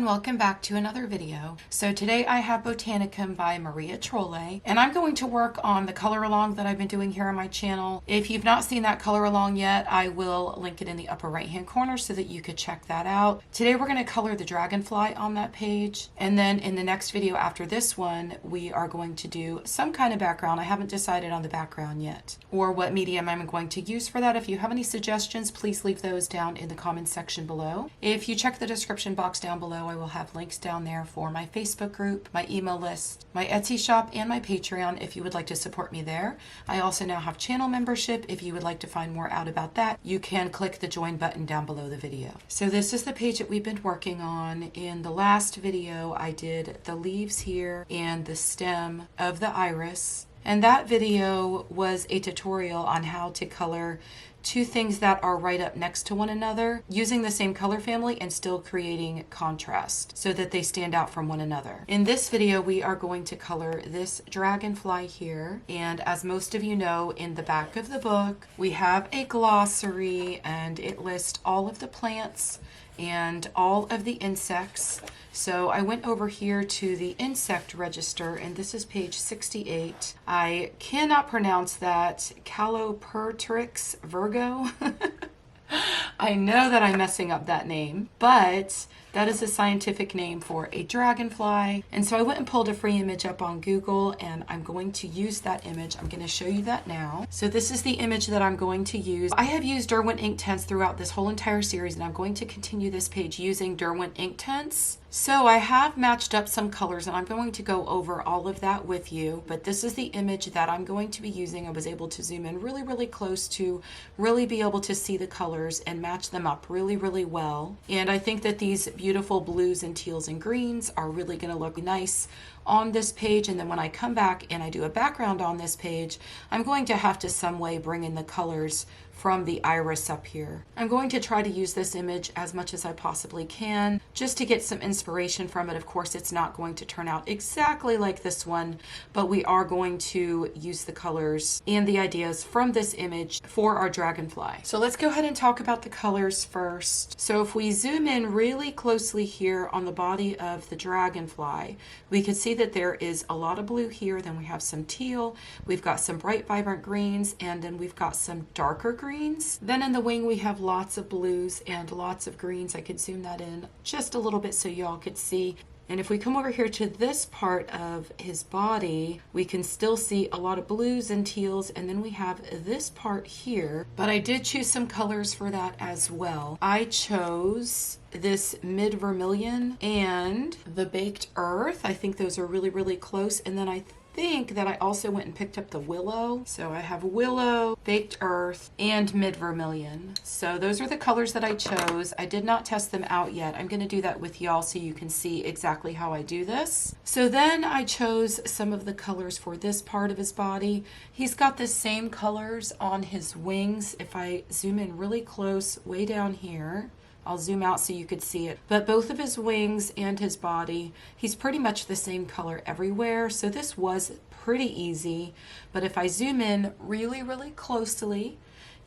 welcome back to another video. So today I have Botanicum by Maria Trolle, and I'm going to work on the color along that I've been doing here on my channel. If you've not seen that color along yet, I will link it in the upper right hand corner so that you could check that out. Today we're going to color the dragonfly on that page, and then in the next video after this one we are going to do some kind of background. I haven't decided on the background yet or what medium I'm going to use for that. If you have any suggestions, please leave those down in the comments section below. If you check the description box down below, I will have links down there for my Facebook group, my email list, my Etsy shop, and my Patreon if you would like to support me there. I also now have channel membership. If you would like to find more out about that, you can click the join button down below the video. So this is the page that we've been working on. In the last video, I did the leaves here and the stem of the iris. And that video was a tutorial on how to color two things that are right up next to one another using the same color family and still creating contrast so that they stand out from one another. In this video, we are going to color this dragonfly here. And as most of you know, in the back of the book, we have a glossary and it lists all of the plants and all of the insects. So I went over here to the insect register, and this is page 68. I cannot pronounce that. Calopertrix Virgo. I know that I'm messing up that name, but that is a scientific name for a dragonfly. And so I went and pulled a free image up on Google, and I'm going to use that image. I'm going to show you that now. So this is the image that I'm going to use. I have used Derwent Inktense throughout this whole entire series, and I'm going to continue this page using Derwent Inktense. So I have matched up some colors, and I'm going to go over all of that with you, but this is the image that I'm going to be using. I was able to zoom in really, really close to really be able to see the colors and match them up really, really well. And I think that these beautiful blues and teals and greens are really going to look nice on this page. And then when I come back and I do a background on this page, I'm going to have to some way bring in the colors from the iris up here. I'm going to try to use this image as much as I possibly can just to get some inspiration from it. Of course, it's not going to turn out exactly like this one, but we are going to use the colors and the ideas from this image for our dragonfly. So let's go ahead and talk about the colors first. So if we zoom in really closely here on the body of the dragonfly, we can see that there is a lot of blue here. Then we have some teal, we've got some bright vibrant greens, and then we've got some darker greens. Then in the wing we have lots of blues and lots of greens. I could zoom that in just a little bit so y'all could see. And if we come over here to this part of his body, we can still see a lot of blues and teals, and then we have this part here. But I did choose some colors for that as well. I chose this mid vermilion and the baked earth. I think those are really, really close. And then I think that I also went and picked up the willow. So I have willow, baked earth, and mid vermilion. So those are the colors that I chose. I did not test them out yet. I'm going to do that with y'all so you can see exactly how I do this. So then I chose some of the colors for this part of his body. He's got the same colors on his wings. If I zoom in really close way down here, I'll zoom out so you could see it. But both of his wings and his body, he's pretty much the same color everywhere. So this was pretty easy. But if I zoom in really, really closely,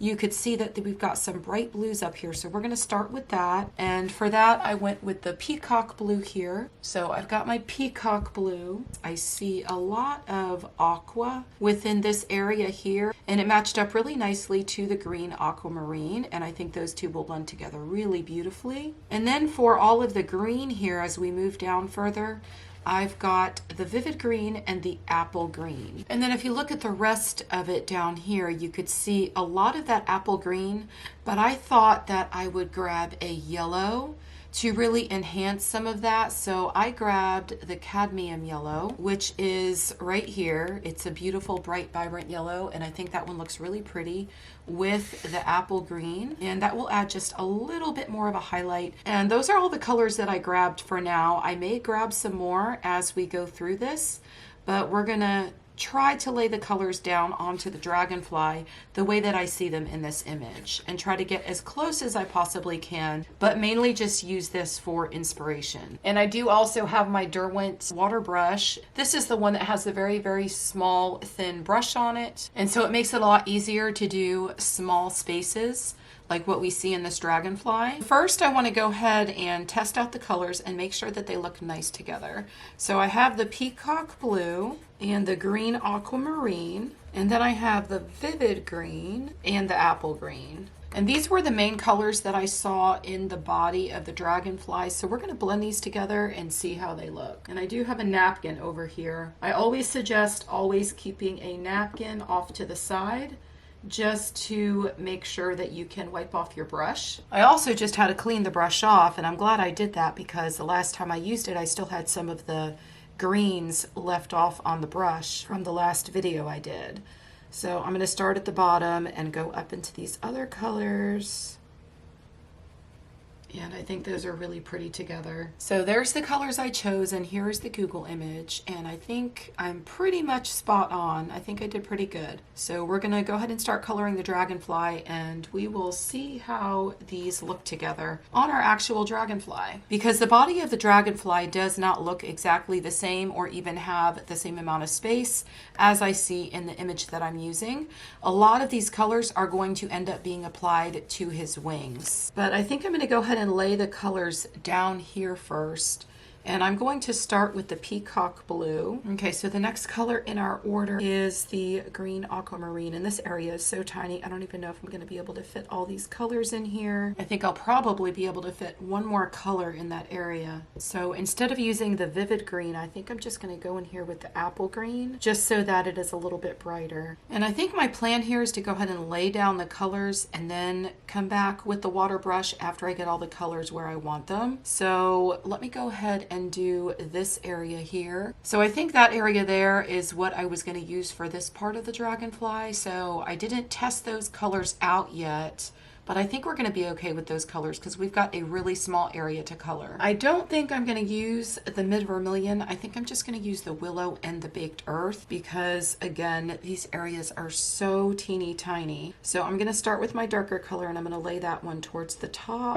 you could see that we've got some bright blues up here. So we're going to start with that. And for that, I went with the peacock blue here. So I've got my peacock blue. I see a lot of aqua within this area here, and it matched up really nicely to the green aquamarine. And I think those two will blend together really beautifully. And then for all of the green here, as we move down further, I've got the vivid green and the apple green. And then if you look at the rest of it down here, you could see a lot of that apple green, but I thought that I would grab a yellow to really enhance some of that. So I grabbed the cadmium yellow, which is right here. It's a beautiful, bright, vibrant yellow, and I think that one looks really pretty with the apple green, and that will add just a little bit more of a highlight. And those are all the colors that I grabbed for now. I may grab some more as we go through this, but we're gonna try to lay the colors down onto the dragonfly the way that I see them in this image and try to get as close as I possibly can, but mainly just use this for inspiration. And I do also have my Derwent water brush. This is the one that has the very, very small, thin brush on it. And so it makes it a lot easier to do small spaces like what we see in this dragonfly. First, I want to go ahead and test out the colors and make sure that they look nice together. So I have the peacock blue and the green aquamarine, and then I have the vivid green and the apple green. And these were the main colors that I saw in the body of the dragonfly. So we're going to blend these together and see how they look. And I do have a napkin over here. I always suggest always keeping a napkin off to the side, just to make sure that you can wipe off your brush. I also just had to clean the brush off, and I'm glad I did that because the last time I used it, I still had some of the greens left off on the brush from the last video I did. So I'm going to start at the bottom and go up into these other colors. And I think those are really pretty together. So there's the colors I chose, and here's the Google image. And I think I'm pretty much spot on. I think I did pretty good. So we're gonna go ahead and start coloring the dragonfly, and we will see how these look together on our actual dragonfly. Because the body of the dragonfly does not look exactly the same or even have the same amount of space as I see in the image that I'm using. A lot of these colors are going to end up being applied to his wings. But I think I'm gonna go ahead and lay the colors down here first. And I'm going to start with the peacock blue. Okay, so the next color in our order is the green aquamarine. And this area is so tiny, I don't even know if I'm going to be able to fit all these colors in here. I think I'll probably be able to fit one more color in that area. So instead of using the vivid green, I think I'm just going to go in here with the apple green, just so that it is a little bit brighter. And I think my plan here is to go ahead and lay down the colors and then come back with the water brush after I get all the colors where I want them. So let me go ahead and do this area here. So I think that area there is what I was going to use for this part of the dragonfly. So I didn't test those colors out yet, but I think we're going to be okay with those colors because we've got a really small area to color. I don't think I'm going to use the mid vermilion. I think I'm just going to use the willow and the baked earth because, again, these areas are so teeny tiny. So I'm going to start with my darker color, and I'm going to lay that one towards the top.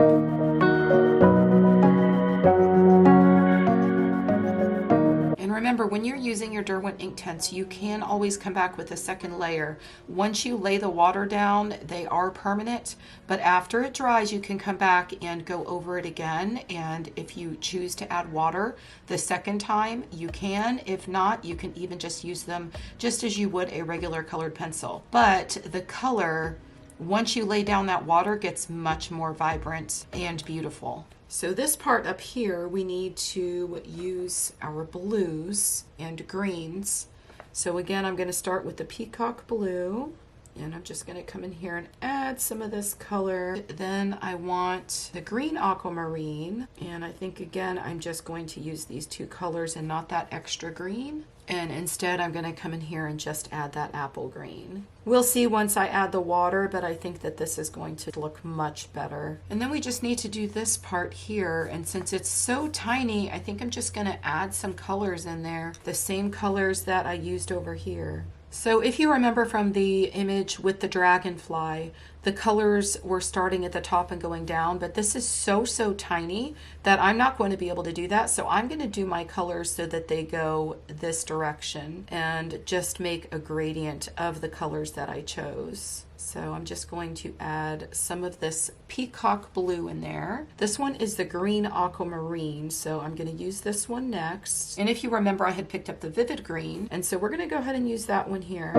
And remember, when you're using your Derwent Inktense, you can always come back with a second layer. Once you lay the water down, they are permanent, but after it dries, you can come back and go over it again. And if you choose to add water the second time, you can. If not, you can even just use them just as you would a regular colored pencil. But the color, once you lay down that water, gets much more vibrant and beautiful. So this part up here, we need to use our blues and greens. So again, I'm going to start with the peacock blue, and I'm just going to come in here and add some of this color. Then I want the green aquamarine, and I think again, I'm just going to use these two colors and not that extra green. And instead, I'm going to come in here and just add that apple green. We'll see once I add the water, but I think that this is going to look much better. And then we just need to do this part here. And since it's so tiny, I think I'm just going to add some colors in there, the same colors that I used over here. So if you remember from the image with the dragonfly, the colors were starting at the top and going down, but this is so tiny that I'm not going to be able to do that. So I'm going to do my colors so that they go this direction and just make a gradient of the colors that I chose. So I'm just going to add some of this peacock blue in there. This one is the green aquamarine, so I'm going to use this one next. And if you remember, I had picked up the vivid green, and so we're going to go ahead and use that one here.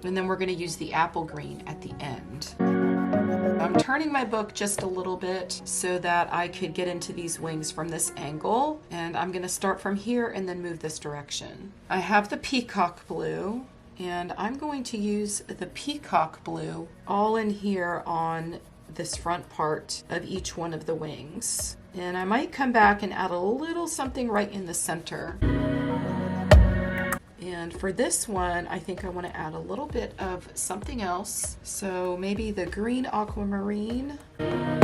And then we're going to use the apple green at the end. I'm turning my book just a little bit so that I could get into these wings from this angle. And I'm going to start from here and then move this direction. I have the peacock blue, and I'm going to use the peacock blue all in here on this front part of each one of the wings. And I might come back and add a little something right in the center. And for this one, I think I want to add a little bit of something else. So maybe the green aquamarine. And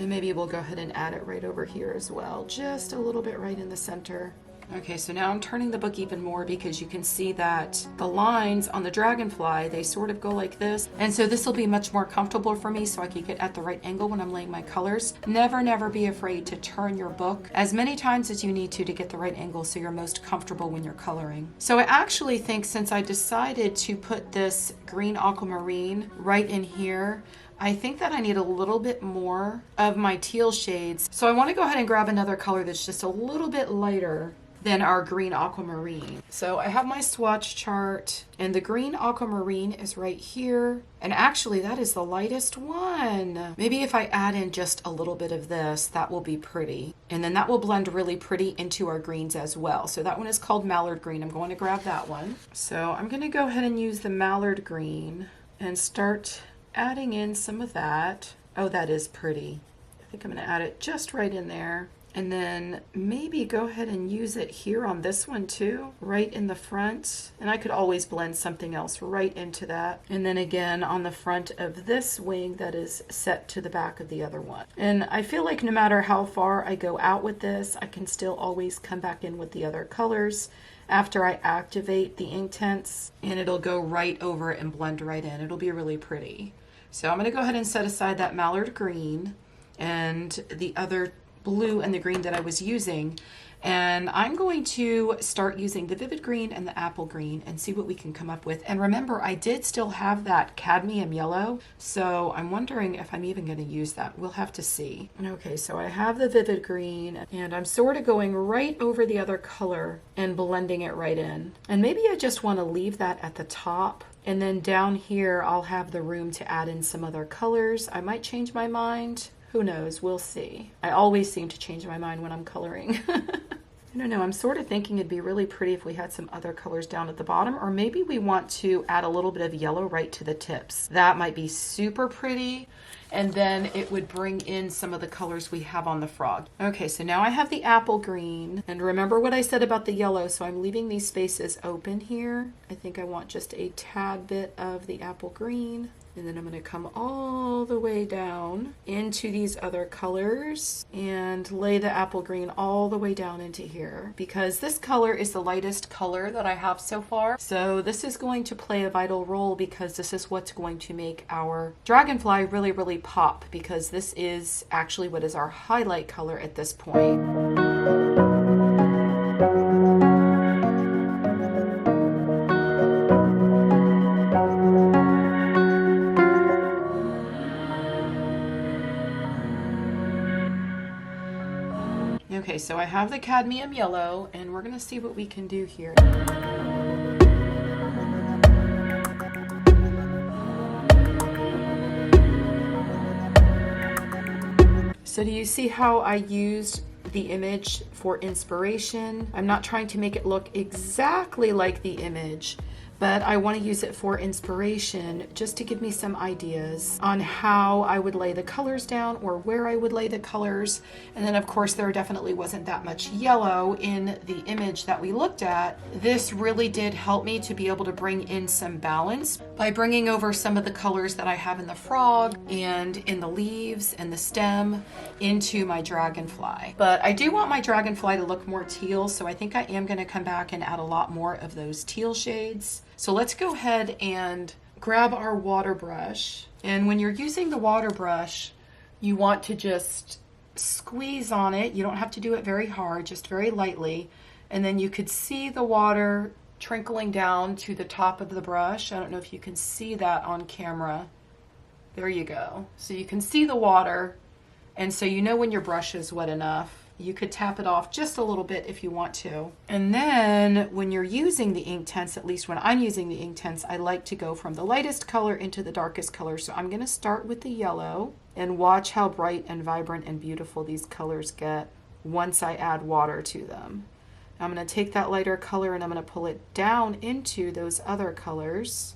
maybe we'll go ahead and add it right over here as well. Just a little bit right in the center. Okay, so now I'm turning the book even more because you can see that the lines on the dragonfly, they sort of go like this. And so this will be much more comfortable for me so I can get at the right angle when I'm laying my colors. Never, never be afraid to turn your book as many times as you need to get the right angle so you're most comfortable when you're coloring. So I actually think since I decided to put this green aquamarine right in here, I think that I need a little bit more of my teal shades. So I want to go ahead and grab another color that's just a little bit lighter than our green aquamarine. So I have my swatch chart and the green aquamarine is right here. And actually that is the lightest one. Maybe if I add in just a little bit of this, that will be pretty. And then that will blend really pretty into our greens as well. So that one is called Mallard Green. I'm going to grab that one. So I'm going to go ahead and use the Mallard Green and start adding in some of that. Oh, that is pretty. I think I'm going to add it just right in there. And then maybe go ahead and use it here on this one too, right in the front. And I could always blend something else right into that. And then again on the front of this wing that is set to the back of the other one. And I feel like no matter how far I go out with this, I can still always come back in with the other colors after I activate the Inktense, and it'll go right over it and blend right in. It'll be really pretty. So I'm going to go ahead and set aside that Mallard Green and the other blue and the green that I was using, and I'm going to start using the Vivid Green and the Apple Green and see what we can come up with. And remember, I did still have that cadmium yellow, so I'm wondering if I'm even going to use that. We'll have to see. Okay, so I have the Vivid Green and I'm sort of going right over the other color and blending it right in. And maybe I just want to leave that at the top, and then down here I'll have the room to add in some other colors. I might change my mind. Who knows? We'll see. I always seem to change my mind when I'm coloring. I don't know. I'm sort of thinking it'd be really pretty if we had some other colors down at the bottom, or maybe we want to add a little bit of yellow right to the tips. That might be super pretty. And then it would bring in some of the colors we have on the frog. Okay, so now I have the Apple Green. And remember what I said about the yellow, so I'm leaving these spaces open here. I think I want just a tad bit of the Apple Green. And then I'm going to come all the way down into these other colors and lay the Apple Green all the way down into here, because this color is the lightest color that I have so far. So this is going to play a vital role because this is what's going to make our dragonfly really, really pop, because this is actually what is our highlight color at this point. Okay, so I have the cadmium yellow, and we're going to see what we can do here. So do you see how I used the image for inspiration? I'm not trying to make it look exactly like the image, but I want to use it for inspiration just to give me some ideas on how I would lay the colors down or where I would lay the colors. And then of course there definitely wasn't that much yellow in the image that we looked at. This really did help me to be able to bring in some balance by bringing over some of the colors that I have in the frog and in the leaves and the stem into my dragonfly. But I do want my dragonfly to look more teal, so I think I am going to come back and add a lot more of those teal shades. So let's go ahead and grab our water brush. And when you're using the water brush, you want to just squeeze on it. You don't have to do it very hard, just very lightly. And then you could see the water trickling down to the top of the brush. I don't know if you can see that on camera. There you go. So you can see the water. And so you know when your brush is wet enough. You could tap it off just a little bit if you want to. And then when you're using the Inktense, at least when I'm using the Inktense, I like to go from the lightest color into the darkest color. So I'm going to start with the yellow and watch how bright and vibrant and beautiful these colors get once I add water to them. I'm going to take that lighter color and I'm going to pull it down into those other colors.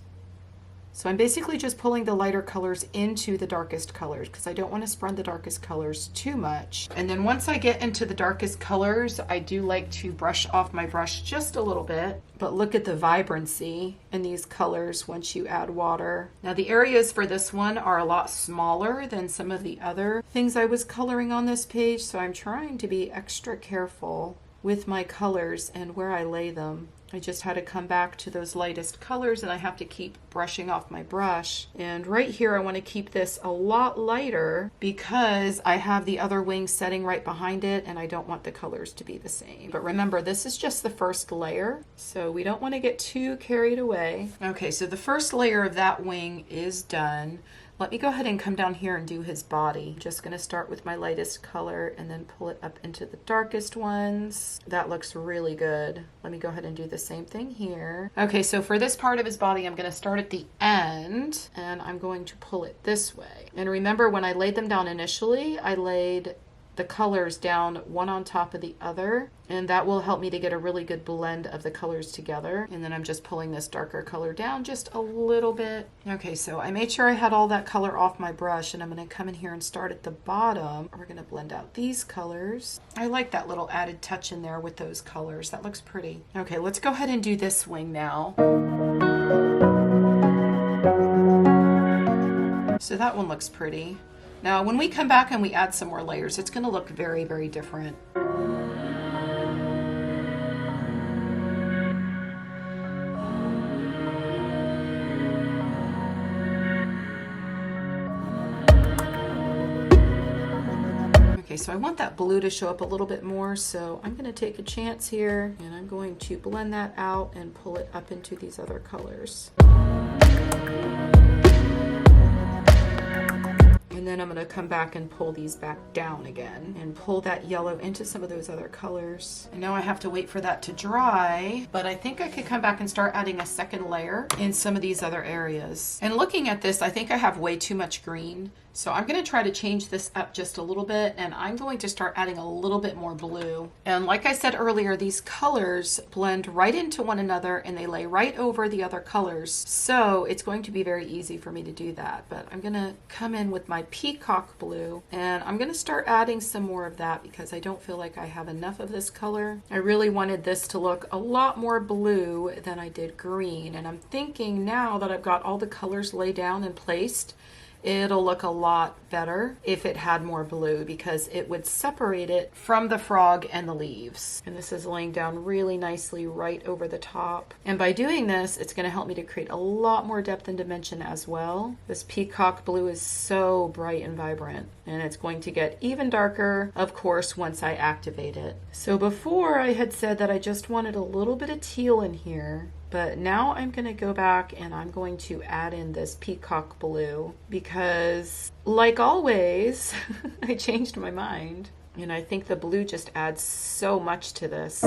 So I'm basically just pulling the lighter colors into the darkest colors because I don't want to spread the darkest colors too much. And then once I get into the darkest colors, I do like to brush off my brush just a little bit. But look at the vibrancy in these colors once you add water. Now the areas for this one are a lot smaller than some of the other things I was coloring on this page, so I'm trying to be extra careful with my colors and where I lay them. I just had to come back to those lightest colors, and I have to keep brushing off my brush. And right here I want to keep this a lot lighter because I have the other wing setting right behind it and I don't want the colors to be the same. But remember, this is just the first layer, so we don't want to get too carried away. Okay, so the first layer of that wing is done. Let me go ahead and come down here and do his body. I'm just going to start with my lightest color and then pull it up into the darkest ones. That looks really good. Let me go ahead and do the same thing here. Okay, so for this part of his body, I'm going to start at the end and I'm going to pull it this way. And remember, when I laid them down initially, I laid the colors down one on top of the other, and that will help me to get a really good blend of the colors together. And then I'm just pulling this darker color down just a little bit. Okay, so I made sure I had all that color off my brush, and I'm going to come in here and start at the bottom. We're going to blend out these colors. I like that little added touch in there with those colors. That looks pretty. Okay, let's go ahead and do this wing now. So that one looks pretty. Now, when we come back and we add some more layers, it's going to look very, very different. Okay, so I want that blue to show up a little bit more, so I'm going to take a chance here, and I'm going to blend that out and pull it up into these other colors. And then I'm going to come back and pull these back down again and pull that yellow into some of those other colors. And now I have to wait for that to dry, but I think I could come back and start adding a second layer in some of these other areas. And looking at this, I think I have way too much green. So I'm going to try to change this up just a little bit, and I'm going to start adding a little bit more blue. And like I said earlier, these colors blend right into one another and they lay right over the other colors. So it's going to be very easy for me to do that. But I'm going to come in with my peacock blue, and I'm going to start adding some more of that because I don't feel like I have enough of this color. I really wanted this to look a lot more blue than I did green. And I'm thinking now that I've got all the colors laid down and placed, it'll look a lot better if it had more blue because it would separate it from the frog and the leaves. And this is laying down really nicely right over the top. And by doing this, it's going to help me to create a lot more depth and dimension as well. This peacock blue is so bright and vibrant, and it's going to get even darker, of course, once I activate it. So before I had said that I just wanted a little bit of teal in here, but now I'm going to go back and I'm going to add in this peacock blue because, like always, I changed my mind. And I think the blue just adds so much to this.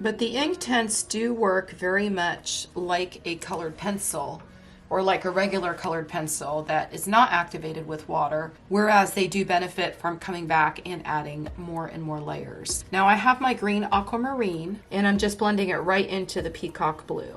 But the Inktense do work very much like a colored pencil, or like a regular colored pencil that is not activated with water, whereas they do benefit from coming back and adding more and more layers. Now I have my green aquamarine, and I'm just blending it right into the peacock blue.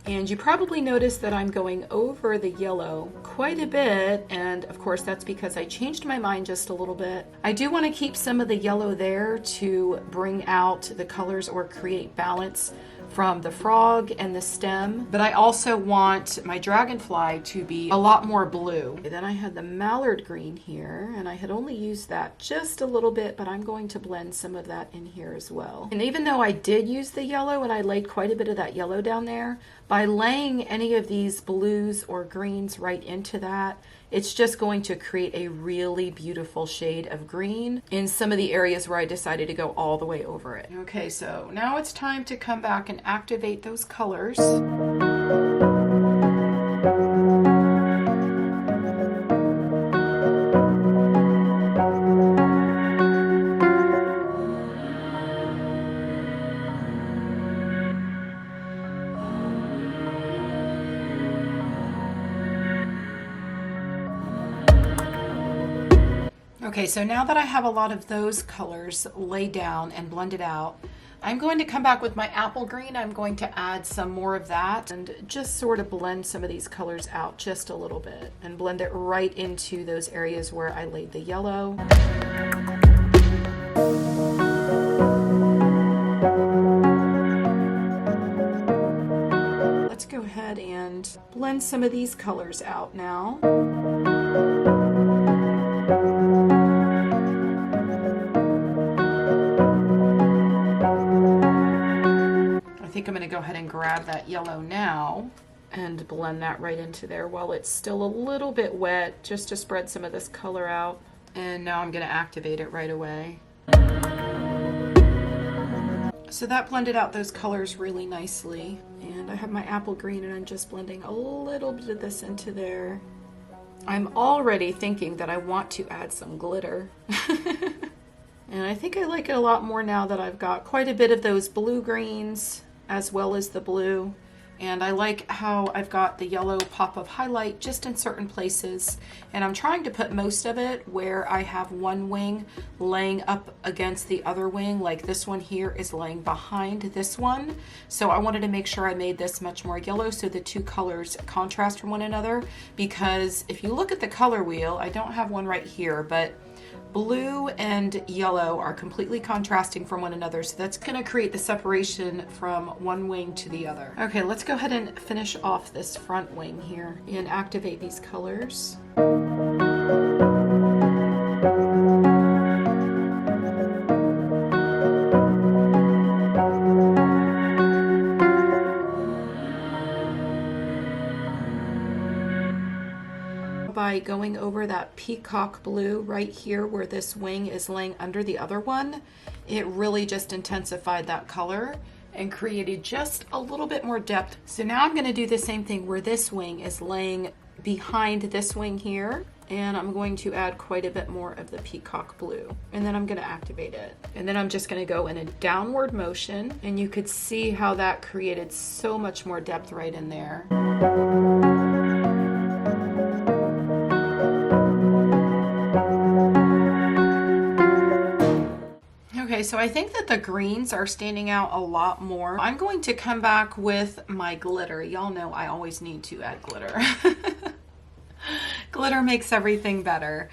And you probably noticed that I'm going over the yellow quite a bit, and of course that's because I changed my mind just a little bit. I do want to keep some of the yellow there to bring out the colors or create balance from the frog and the stem, but I also want my dragonfly to be a lot more blue. Then I had the mallard green here, and I had only used that just a little bit, but I'm going to blend some of that in here as well. And even though I did use the yellow and I laid quite a bit of that yellow down there, by laying any of these blues or greens right into that, it's just going to create a really beautiful shade of green in some of the areas where I decided to go all the way over it. Okay, so now it's time to come back and activate those colors. Okay, so now that I have a lot of those colors laid down and blended out, I'm going to come back with my apple green. I'm going to add some more of that and just sort of blend some of these colors out just a little bit and blend it right into those areas where I laid the yellow. Let's go ahead and blend some of these colors out now. I think I'm going to go ahead and grab that yellow now and blend that right into there while it's still a little bit wet, just to spread some of this color out. And now I'm going to activate it right away. So that blended out those colors really nicely. And I have my apple green and I'm just blending a little bit of this into there. I'm already thinking that I want to add some glitter. And I think I like it a lot more now that I've got quite a bit of those blue greens as well as the blue. And I like how I've got the yellow pop of highlight just in certain places. And I'm trying to put most of it where I have one wing laying up against the other wing, like this one here is laying behind this one. So I wanted to make sure I made this much more yellow so the two colors contrast from one another. Because if you look at the color wheel, I don't have one right here, but blue and yellow are completely contrasting from one another, so that's going to create the separation from one wing to the other. Okay, let's go ahead and finish off this front wing here and activate these colors. By going over that peacock blue right here where this wing is laying under the other one, it really just intensified that color and created just a little bit more depth. So now I'm going to do the same thing where this wing is laying behind this wing here, and I'm going to add quite a bit more of the peacock blue, and then I'm going to activate it. And then I'm just going to go in a downward motion, and you could see how that created so much more depth right in there. Okay, so I think that the greens are standing out a lot more. I'm going to come back with my glitter. Y'all know I always need to add glitter. Glitter makes everything better.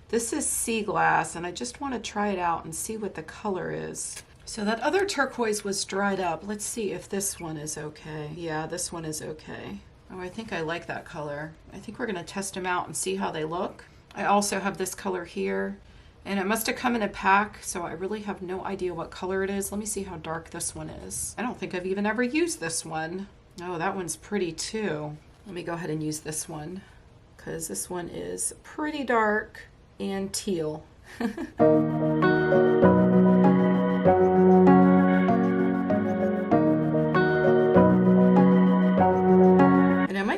This is sea glass, and I just want to try it out and see what the color is. So that other turquoise was dried up. Let's see if this one is okay. Yeah, this one is okay. Oh, I think I like that color. I think we're going to test them out and see how they look. I also have this color here. And it must have come in a pack, so I really have no idea what color it is. Let me see how dark this one is. I don't think I've even ever used this one. Oh, that one's pretty too. Let me go ahead and use this one, because this one is pretty dark and teal.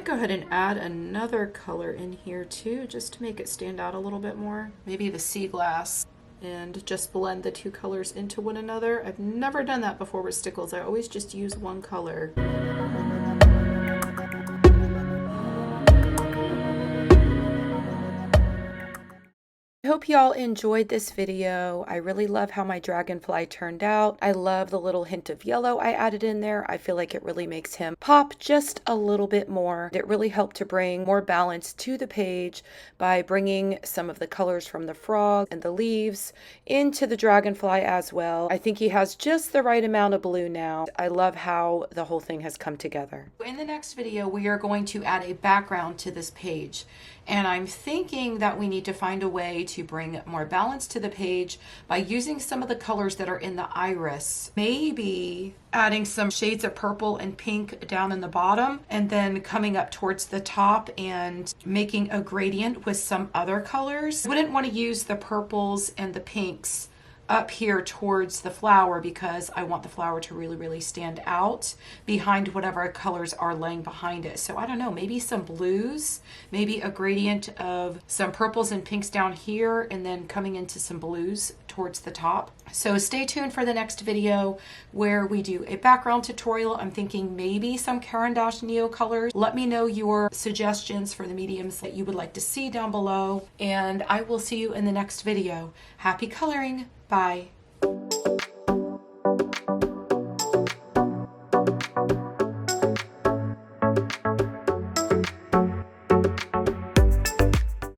Go ahead and add another color in here too, just to make it stand out a little bit more. Maybe the sea glass, and just blend the two colors into one another. I've never done that before with stickles. I always just use one color. I hope y'all enjoyed this video. I really love how my dragonfly turned out. I love the little hint of yellow I added in there. I feel like it really makes him pop just a little bit more. It really helped to bring more balance to the page by bringing some of the colors from the frog and the leaves into the dragonfly as well. I think he has just the right amount of blue now. I love how the whole thing has come together. In the next video, we are going to add a background to this page. And I'm thinking that we need to find a way to bring more balance to the page by using some of the colors that are in the iris. Maybe adding some shades of purple and pink down in the bottom, and then coming up towards the top and making a gradient with some other colors. I wouldn't want to use the purples and the pinks up here towards the flower because I want the flower to really stand out behind whatever colors are laying behind it. So I don't know, maybe some blues, maybe a gradient of some purples and pinks down here and then coming into some blues towards the top. So stay tuned for the next video where we do a background tutorial. I'm thinking maybe some Caran d'Ache Neo colors. Let me know your suggestions for the mediums that you would like to see down below, and I will see you in the next video. Happy coloring. Bye.